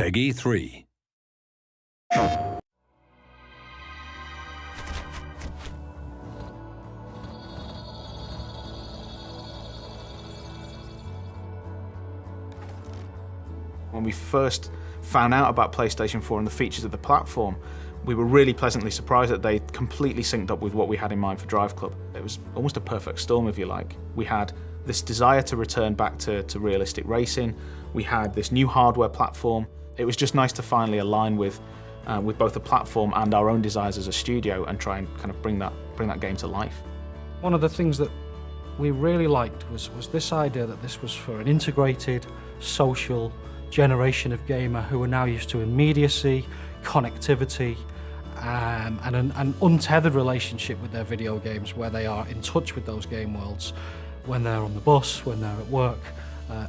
Peggy 3. When we first found out about PlayStation 4 and the features of the platform, we were really pleasantly surprised that they completely synced up with what we had in mind for DriveClub. It was almost a perfect storm, if you like. We had this desire to return back to realistic racing. We had this new hardware platform. It was just nice to finally align with both the platform and our own desires as a studio and try and kind of bring that game to life. One of the things that we really liked was this idea that this was for an integrated, social generation of gamer who are now used to immediacy, connectivity, and an untethered relationship with their video games, where they are in touch with those game worlds when they're on the bus, when they're at work,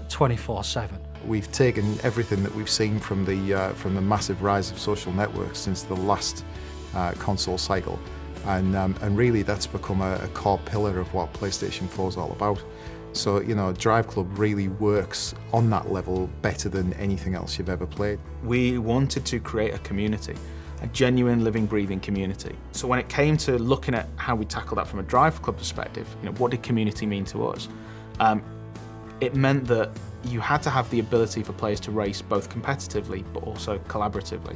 24/7. We've taken everything that we've seen from the massive rise of social networks since the last console cycle, and really that's become a core pillar of what PlayStation 4 is all about. So, you know, DriveClub really works on that level better than anything else you've ever played. We wanted to create a community, a genuine, living, breathing community. So when it came to looking at how we tackle that from a DriveClub perspective, you know, what did community mean to us? It meant that you had to have the ability for players to race both competitively but also collaboratively.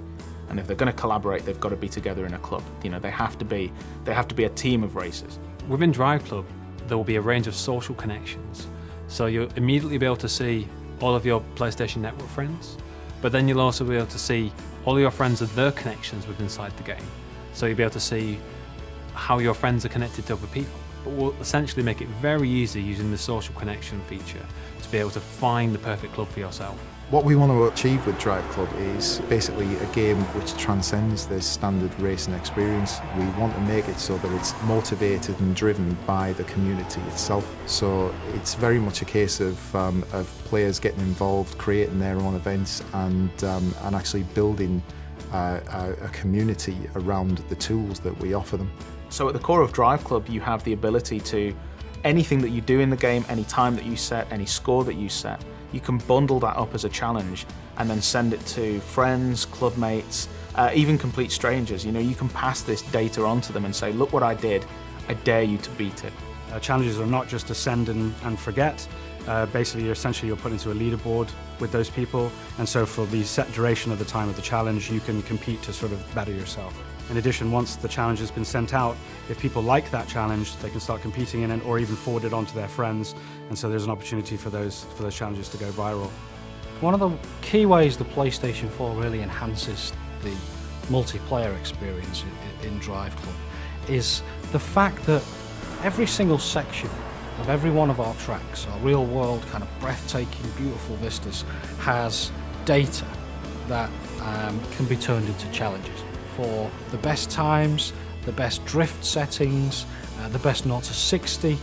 And if they're going to collaborate, they've got to be together in a club. You know, they have to be a team of racers. Within DriveClub, there will be a range of social connections. So you'll immediately be able to see all of your PlayStation Network friends, but then you'll also be able to see all your friends and their connections within inside the game. So you'll be able to see how your friends are connected to other people. But we'll essentially make it very easy using the social connection feature to be able to find the perfect club for yourself. What we want to achieve with DriveClub is basically a game which transcends the standard racing experience. We want to make it so that it's motivated and driven by the community itself. So it's very much a case of players getting involved, creating their own events, and actually building a community around the tools that we offer them. So at the core of DriveClub, you have the ability to, anything that you do in the game, any time that you set, any score that you set, you can bundle that up as a challenge and then send it to friends, club mates, even complete strangers. You know, you can pass this data on to them and say, look what I did, I dare you to beat it. Challenges are not just to send and forget. Basically, you're put into a leaderboard with those people, and so for the set duration of the time of the challenge, you can compete to sort of better yourself. In addition, once the challenge has been sent out, if people like that challenge, they can start competing in it or even forward it on to their friends, and so there's an opportunity for those challenges to go viral. One of the key ways the PlayStation 4 really enhances the multiplayer experience in DriveClub is the fact that every single section of every one of our tracks, our real-world kind of breathtaking, beautiful vistas, has data that can be turned into challenges for the best times, the best drift settings, the best 0 to 60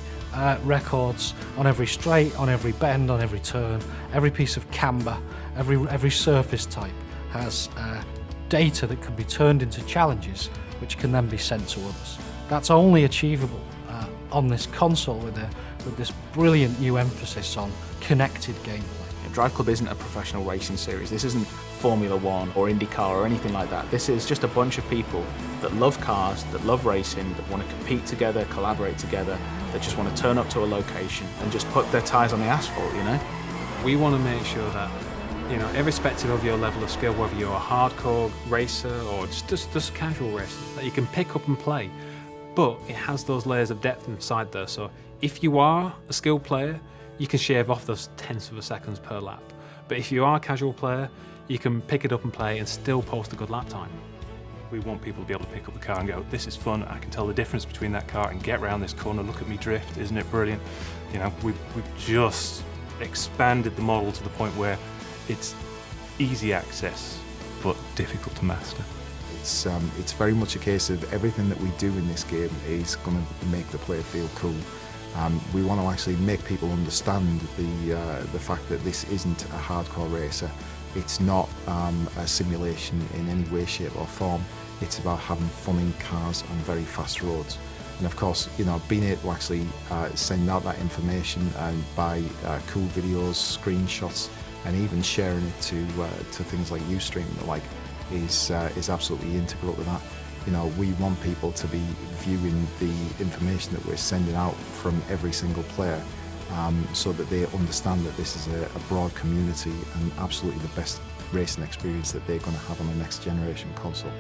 records on every straight, on every bend, on every turn, every piece of camber, every surface type has data that can be turned into challenges which can then be sent to others. That's only achievable on this console with this brilliant new emphasis on connected gameplay. DriveClub isn't a professional racing series. This isn't Formula One or IndyCar or anything like that. This is just a bunch of people that love cars, that love racing, that want to compete together, collaborate together, that just want to turn up to a location and just put their tyres on the asphalt, you know? We want to make sure that, you know, irrespective of your level of skill, whether you're a hardcore racer or just casual racer, that you can pick up and play. But it has those layers of depth inside there. So if you are a skilled player, you can shave off those tenths of a seconds per lap. But if you are a casual player, you can pick it up and play and still post a good lap time. We want people to be able to pick up the car and go, this is fun, I can tell the difference between that car and get around this corner, look at me drift, isn't it brilliant? You know, we've just expanded the model to the point where it's easy access, but difficult to master. It's very much a case of everything that we do in this game is going to make the player feel cool. We want to actually make people understand the fact that this isn't a hardcore racer. It's not a simulation in any way, shape or form. It's about having fun in cars on very fast roads. And of course, you know, being able to actually send out that information and by cool videos, screenshots, and even sharing it to things like Ustream and the like is absolutely integral to that. You know, we want people to be viewing the information that we're sending out from every single player, so that they understand that this is a broad community and absolutely the best racing experience that they're going to have on the next generation console.